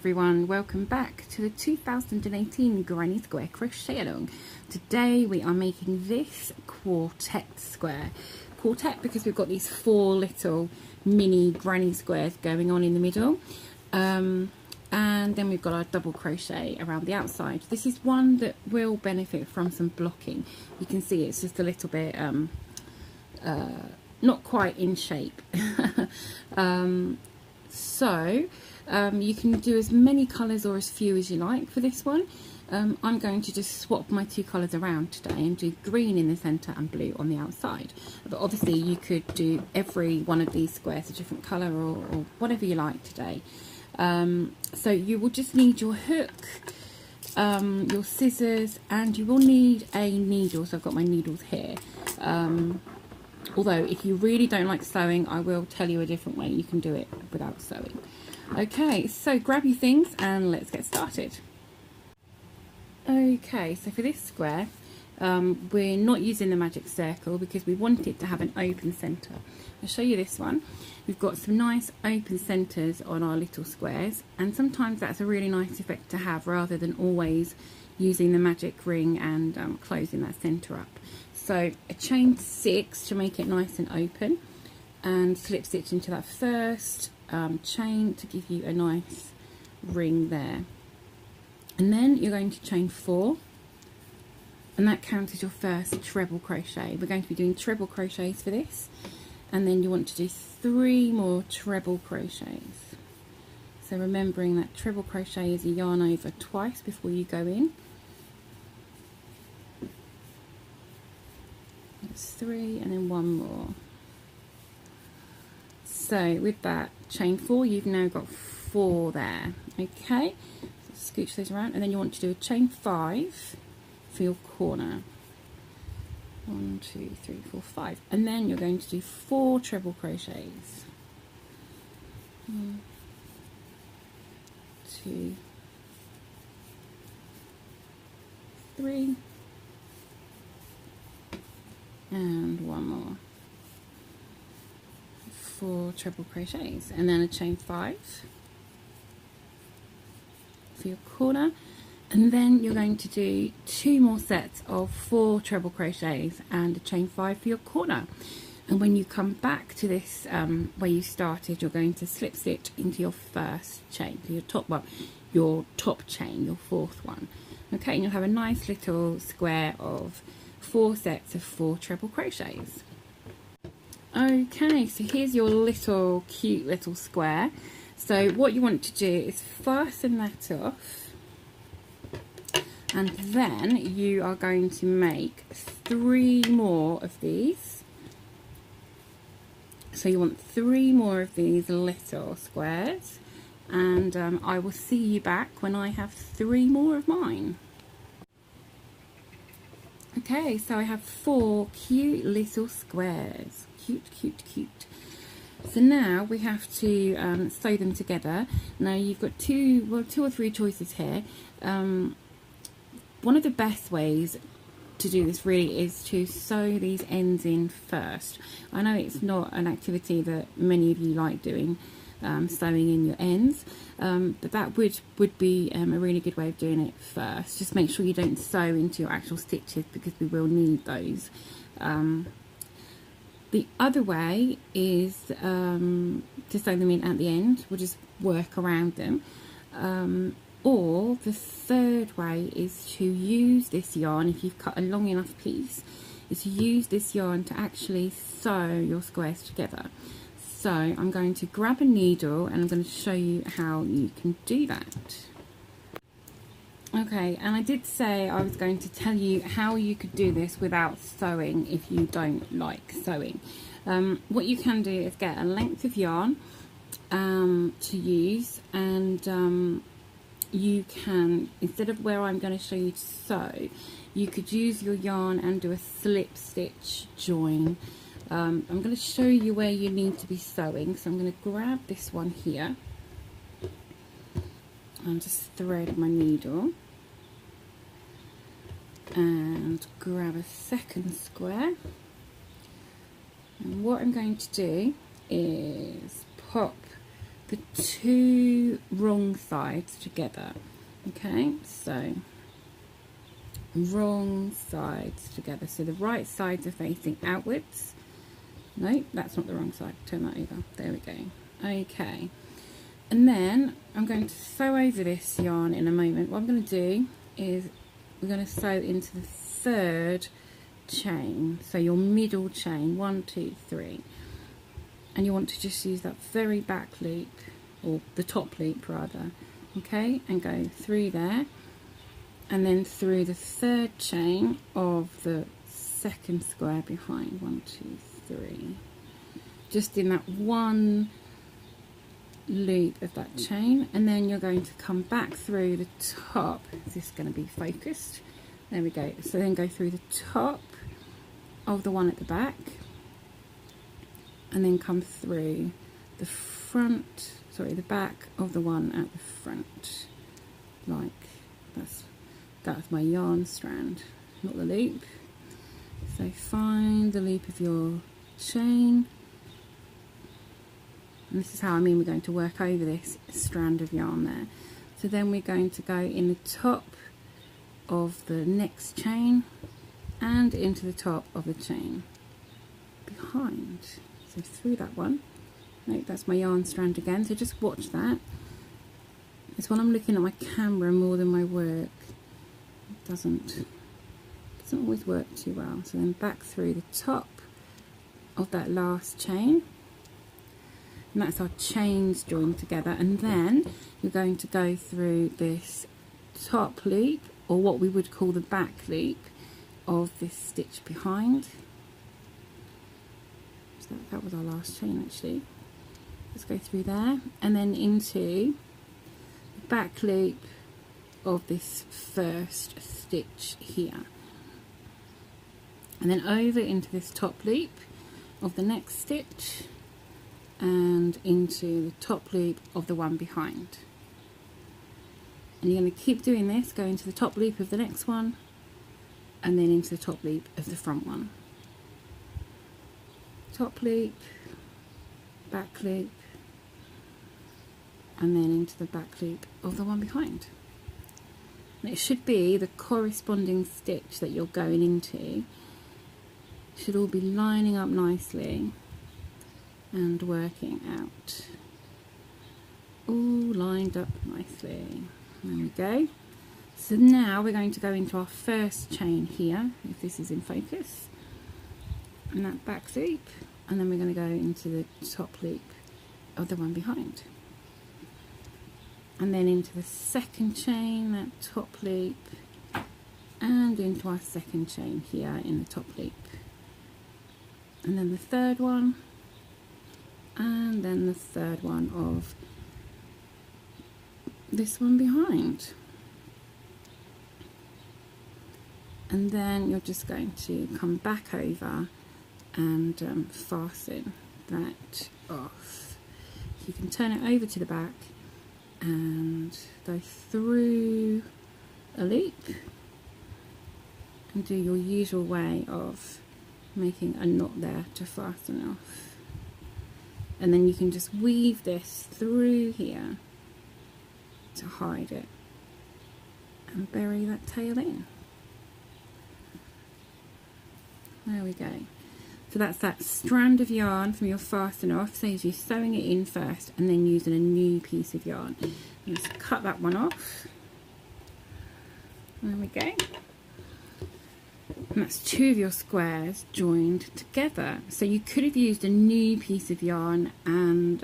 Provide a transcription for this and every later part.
everyone, welcome back to the 2018 Granny Square Crochet Along. Today we are making this quartet square. Quartet because we've got these 4 little mini granny squares going on in the middle. And then we've got our double crochet around the outside. This is one that will benefit from some blocking. You can see it's just a little bit not quite in shape. You can do as many colours or as few as you like for this one. I'm going to just swap my 2 colours around today and do green in the centre and blue on the outside. But obviously you could do every one of these squares a different colour or whatever you like today. So you will just need your hook, your scissors, and you will need a needle. So I've got my needles here. Although if you really don't like sewing, I will tell you a different way you can do it without sewing. Okay, so grab your things and let's get started. Okay, so for this square, we're not using the magic circle because we want it to have an open centre. I'll show you this one. We've got some nice open centres on our little squares, and sometimes that's a really nice effect to have rather than always using the magic ring and closing that centre up. So a chain 6 to make it nice and open, and slip stitch into that first chain to give you a nice ring there. And then you're going to chain 4, and that counts as your first treble crochet. We're going to be doing treble crochets for this, and then you want to do 3 more treble crochets. So remembering that treble crochet is a yarn over twice before you go in. That's 3 and then 1 more. So with that chain 4, you've now got 4 there. Okay, so scooch those around, and then you want to do a chain 5 for your corner. 1, 2, 3, 4, 5, and then you're going to do 4 treble crochets. 1, 2, 3, and 1 more. 4 treble crochets, and then a chain 5 for your corner, and then you're going to do 2 more sets of 4 treble crochets and a chain 5 for your corner. And when you come back to this where you started, you're going to slip stitch into your first chain, so your top chain, your 4th one. Okay, and you'll have a nice little square of 4 sets of 4 treble crochets. Okay, so here's your little cute little square. So what you want to do is fasten that off, and then you are going to make 3 more of these. So you want 3 more of these little squares, and I will see you back when I have 3 more of mine. Okay, so I have 4 cute little squares. Cute. So now we have to sew them together. Now you've got 2 or 3 choices here. One of the best ways to do this really is to sew these ends in first. I know it's not an activity that many of you like doing, sewing in your ends, but that would be a really good way of doing it first. Just make sure you don't sew into your actual stitches because we will need those. The other way is to sew them in at the end. We'll just work around them. Or the 3rd way is to use this yarn, if you've cut a long enough piece, is to use this yarn to actually sew your squares together. So I'm going to grab a needle and I'm going to show you how you can do that. Okay, and I did say I was going to tell you how you could do this without sewing if you don't like sewing. What you can do is get a length of yarn to use, and you can, instead of where I'm going to show you to sew, you could use your yarn and do a slip stitch join. I'm going to show you where you need to be sewing, so I'm going to grab this one here and just thread my needle and grab a 2nd square, and what I'm going to do is pop the two wrong sides together. Okay, so wrong sides together. So the right sides are facing outwards. No, that's not the wrong side. Turn that over. There we go. Okay. And then I'm going to sew over this yarn in a moment. What I'm going to do is we're going to sew into the third chain. So your middle chain, 1, 2, 3. And you want to just use that very back loop, or the top loop rather. Okay, and go through there. And then through the third chain of the second square behind. 1, 2, 3. Just in that one loop of that chain, and then you're going to come back through the top. Is this going to be focused? There we go. So then go through the top of the one at the back, and then come through the front, sorry, the back of the one at the front. Like that's my yarn strand, not the loop. So find the loop of your chain. And this is how we're going to work over this strand of yarn there. So then we're going to go in the top of the next chain and into the top of the chain behind. So through that one. Nope, that's my yarn strand again. So just watch that. It's when I'm looking at my camera more than my work. It doesn't always work too well. So then back through the top of that last chain. And that's our chains joined together, and then you're going to go through this top loop, or what we would call the back loop of this stitch behind. So that was our last chain actually. Let's go through there and then into the back loop of this first stitch here, and then over into this top loop of the next stitch and into the top loop of the one behind. And you're going to keep doing this, go into the top loop of the next one and then into the top loop of the front one. Top loop, back loop, and then into the back loop of the one behind. And it should be the corresponding stitch that you're going into. Should all be lining up nicely and working out. All lined up nicely. There we go. So now we're going to go into our first chain here, if this is in focus, and that back loop, and then we're going to go into the top loop of the one behind, and then into the second chain, that top loop, and into our second chain here in the top loop, and then the third one, and then the third one of this one behind. And then you're just going to come back over and fasten that off. You can turn it over to the back and go through a loop and do your usual way of making a knot there to fasten off. And then you can just weave this through here to hide it and bury that tail in. There we go. So that's that strand of yarn from your fasten off. Saves you sewing it in first and then using a new piece of yarn. Just cut that one off. There we go. And that's two of your squares joined together. So you could have used a new piece of yarn and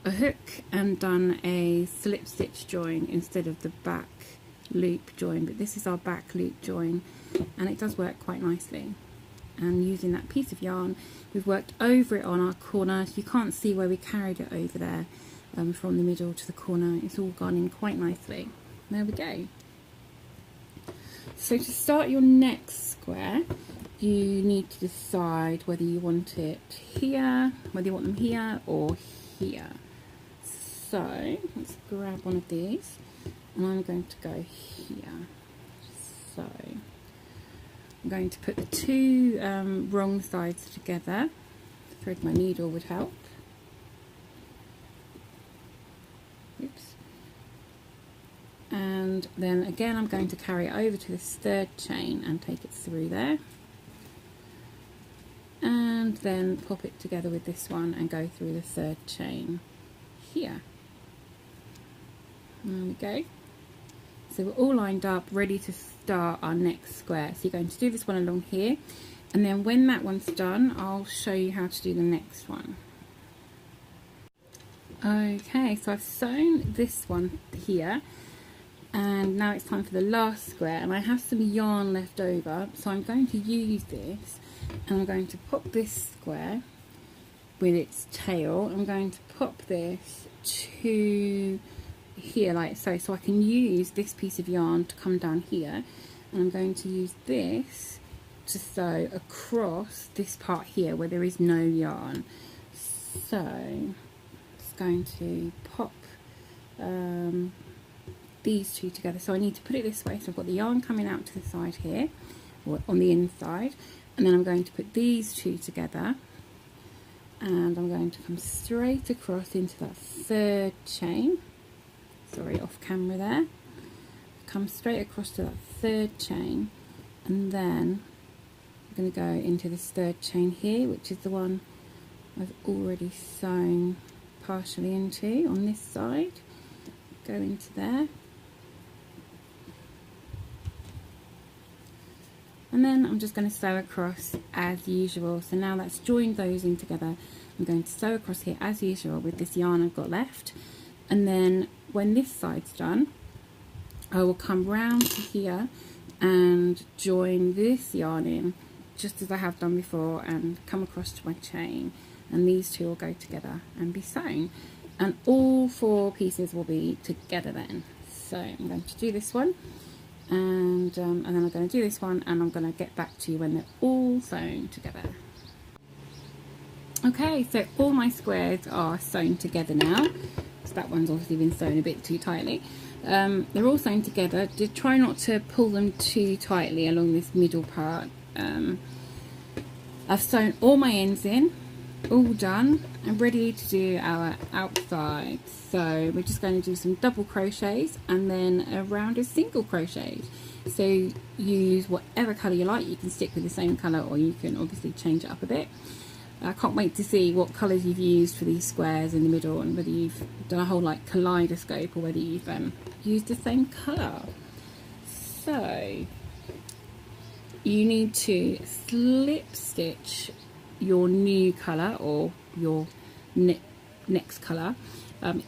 a hook and done a slip stitch join instead of the back loop join, but this is our back loop join and it does work quite nicely. And using that piece of yarn, we've worked over it on our corner. You can't see where we carried it over there from the middle to the corner. It's all gone in quite nicely. There we go. So to start your next square, you need to decide whether you want it here, whether you want them here or here. So let's grab one of these and I'm going to go here. So I'm going to put the two wrong sides together. Thread my needle would help. oops, and then again I'm going to carry it over to this third chain and take it through there, and then pop it together with this one and go through the third chain here. There we go. So we're all lined up, ready to start our next square. So you're going to do this one along here, and then when that one's done, I'll show you how to do the next one. Okay, so I've sewn this one here, and now it's time for the last square, and I have some yarn left over, so I'm going to use this, and I'm going to pop this square with its tail, I'm going to pop this to here like so, so I can use this piece of yarn to come down here, and I'm going to use this to sew across this part here where there is no yarn. So I'm just going to pop these two together. So I need to put it this way, so I've got the yarn coming out to the side here, or on the inside, and then I'm going to put these two together, and I'm going to come straight across into that third chain. Sorry, off camera there. Come straight across to that third chain, and then I'm going to go into this third chain here, which is the one I've already sewn partially into on this side. Go into there, and then I'm just going to sew across as usual. So now that's joined those in together, I'm going to sew across here as usual with this yarn I've got left, and then when this side's done, I will come round to here and join this yarn in just as I have done before, and come across to my chain, and these two will go together and be sewn, and all four pieces will be together then. So I'm going to do this one, and then I'm going to do this one, and I'm going to get back to you when they're all sewn together. Okay, so all my squares are sewn together now. So that one's obviously been sewn a bit too tightly. They're all sewn together. Just try not to pull them too tightly along this middle part. I've sewn all my ends in, all done, and ready to do our outside. So we're just going to do some double crochets and then a round of single crochets. So use whatever colour you like. You can stick with the same colour, or you can obviously change it up a bit. I can't wait to see what colours you've used for these squares in the middle, and whether you've done a whole like kaleidoscope, or whether you've used the same colour. So you need to slip stitch your new colour, or your next colour,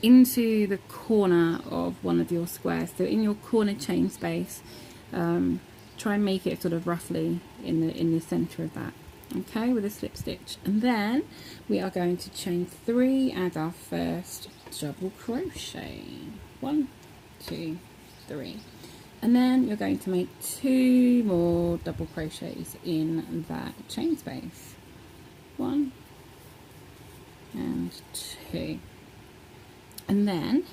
into the corner of one of your squares. So in your corner chain space, try and make it sort of roughly in the centre of that. Okay, with a slip stitch, and then we are going to chain 3 as our first double crochet. 1, 2, 3, and then you're going to make 2 more double crochets in that chain space. 1 and 2, and then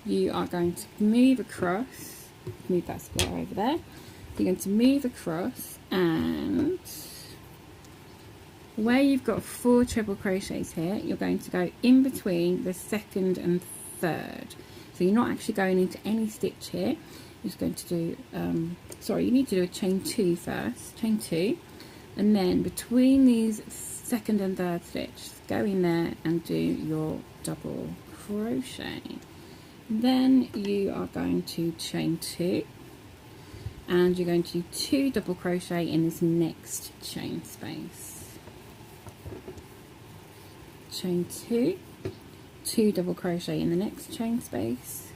you are going to move across, move that square over there. You're going to move across, and where you've got 4 treble crochets here, you're going to go in between the second and third. So you're not actually going into any stitch here. You're just going to do, you need to do a chain 2 first, chain 2, and then between these second and third stitch, go in there and do your double crochet. Then you are going to chain 2, and you're going to do 2 double crochet in this next chain space. Chain 2, 2 double crochet in the next chain space,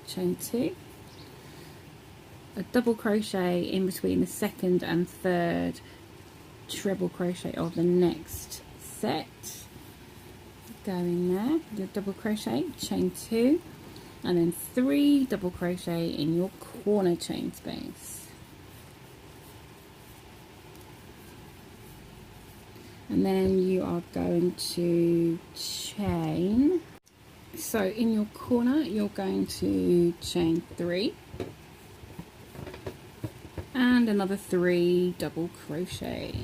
chain 2, a double crochet in between the second and third treble crochet of the next set, go in there, do a double crochet, chain 2, and then 3 double crochet in your corner chain space. And then you are going to chain, so in your corner you're going to chain 3 and another 3 double crochet,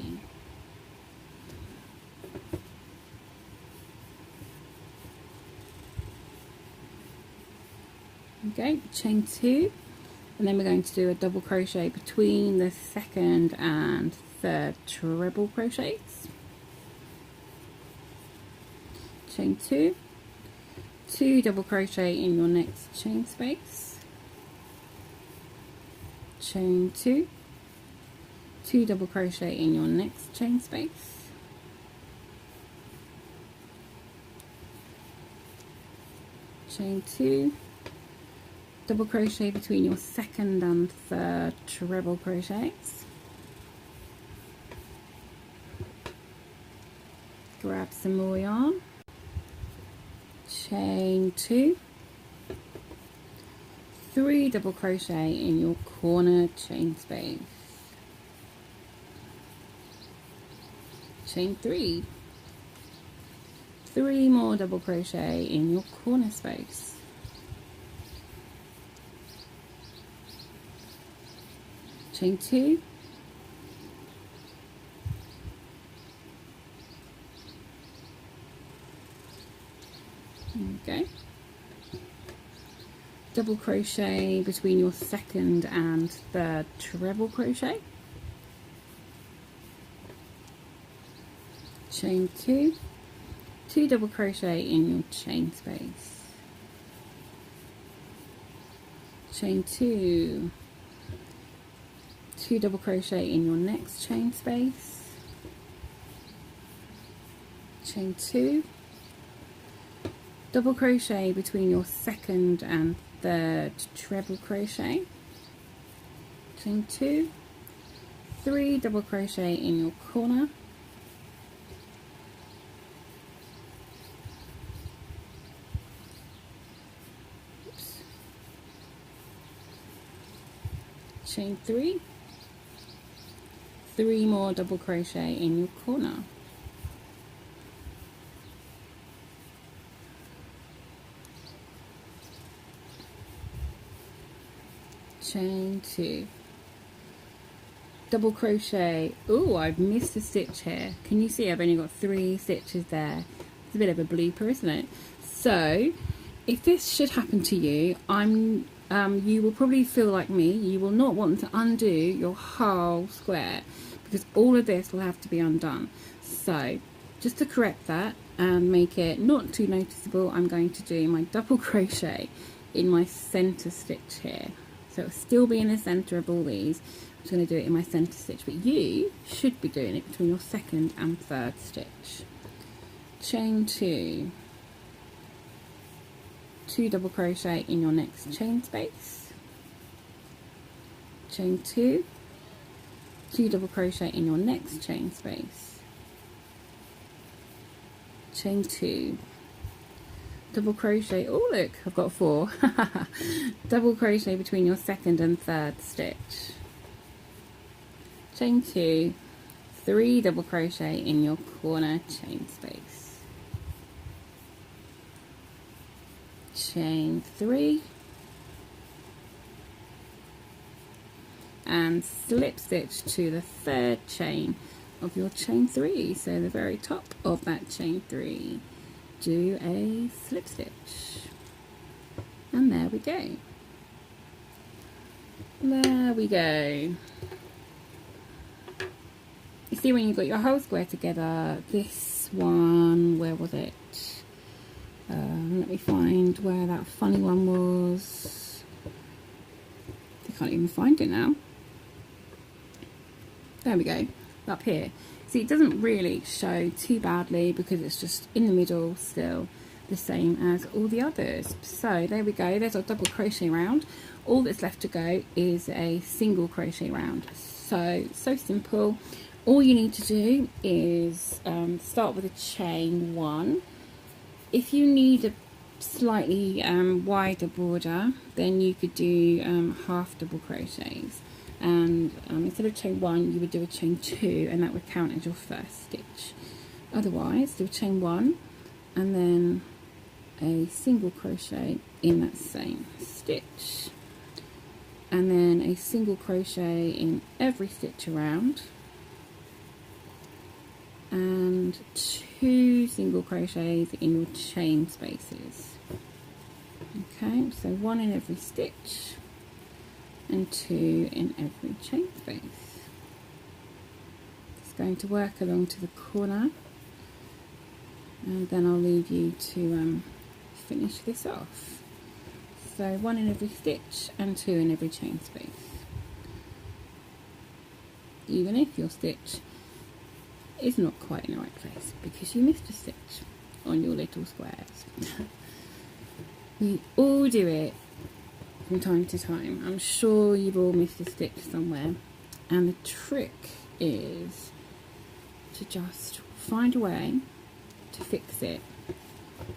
go, chain 2, and then we're going to do a double crochet between the second and third treble crochets. Chain 2, 2 double crochet in your next chain space, chain 2, 2 double crochet in your next chain space, chain 2, double crochet between your second and third treble crochets, grab some more yarn, chain 2, 3 double crochet in your corner chain space, chain 3, 3 more double crochet in your corner space, chain 2, okay, double crochet between your second and third treble crochet, chain 2, 2 double crochet in your chain space, chain 2, 2 double crochet in your next chain space, chain 2, double crochet between your second and third treble crochet, chain 2, 3 double crochet in your corner, chain 3, 3 more double crochet in your corner, chain 2, double crochet. Oh, I've missed a stitch here. Can you see I've only got 3 stitches there? It's a bit of a blooper, isn't it? So if this should happen to you, you will probably feel like me. You will not want to undo your whole square because all of this will have to be undone. So just to correct that and make it not too noticeable, I'm going to do my double crochet in my center stitch here. So it'll still be in the center of all these. I'm just going to do it in my center stitch, but you should be doing it between your second and third stitch. Chain 2, 2 double crochet in your next chain space, chain 2, 2 double crochet in your next chain space, chain 2, double crochet, oh look, I've got 4, double crochet between your second and third stitch, chain 2, 3 double crochet in your corner chain space, chain 3, and slip stitch to the third chain of your chain 3, so the very top of that chain 3, do a slip stitch, and there we go. There we go. You see, when you've got your whole square together, this one, where was it? Let me find where that funny one was. I can't even find it now. There we go, up here. See, it doesn't really show too badly because it's just in the middle still, the same as all the others. So there we go, there's our double crochet round. All that's left to go is a single crochet round. So simple. All you need to do is start with a chain 1. If you need a slightly wider border, then you could do half double crochets, and instead of chain 1 you would do a chain 2, and that would count as your first stitch. Otherwise, do a chain 1 and then a single crochet in that same stitch, and then a single crochet in every stitch around, and 2 single crochets in your chain spaces. Okay, so 1 in every stitch and 2 in every chain space. Just going to work along to the corner, and then I'll leave you to finish this off. So 1 in every stitch and 2 in every chain space. Even if your stitch is not quite in the right place because you missed a stitch on your little squares. We all do it from time to time. I'm sure you've all missed a stitch somewhere, and the trick is to just find a way to fix it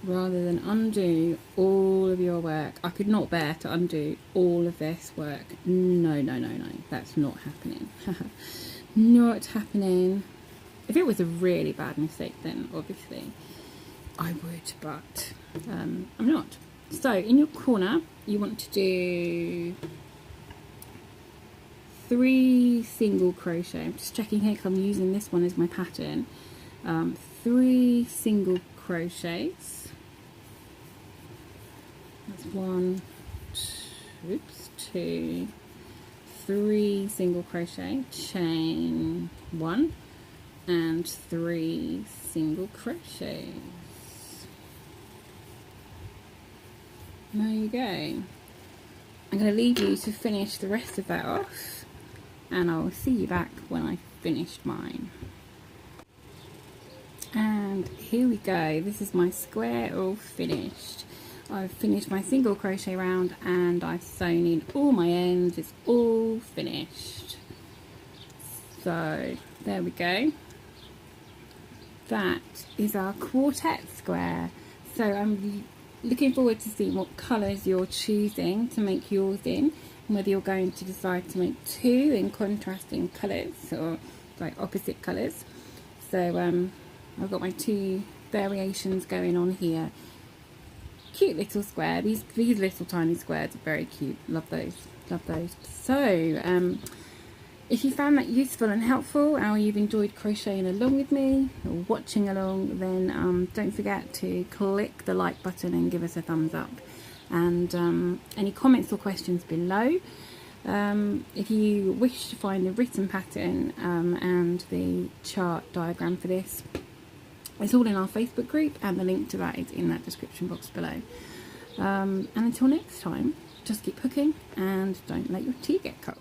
rather than undo all of your work. I could not bear to undo all of this work. No, no, no, no, that's not happening. Not happening. If it was a really bad mistake, then obviously I would, but I'm not. So in your corner you want to do 3 single crochet. I'm just checking here because I'm using this one as my pattern. 3 single crochets. That's 1, 2, 3 single crochet, chain 1 and 3 single crochets. There you go. I'm going to leave you to finish the rest of that off, and I'll see you back when I've finished mine. And here we go. This is my square all finished. I've finished my single crochet round and I've sewn in all my ends. It's all finished. So there we go. That is our quartet square. So I'm looking forward to seeing what colours you're choosing to make yours in, and whether you're going to decide to make 2 in contrasting colours or like opposite colours. So I've got my 2 variations going on here. Cute little square. These little tiny squares are very cute. Love those. Love those. So if you found that useful and helpful, or you've enjoyed crocheting along with me or watching along, then don't forget to click the like button and give us a thumbs up. And any comments or questions below. If you wish to find the written pattern and the chart diagram for this, it's all in our Facebook group, and the link to that is in that description box below. And until next time, just keep hooking and don't let your tea get cut.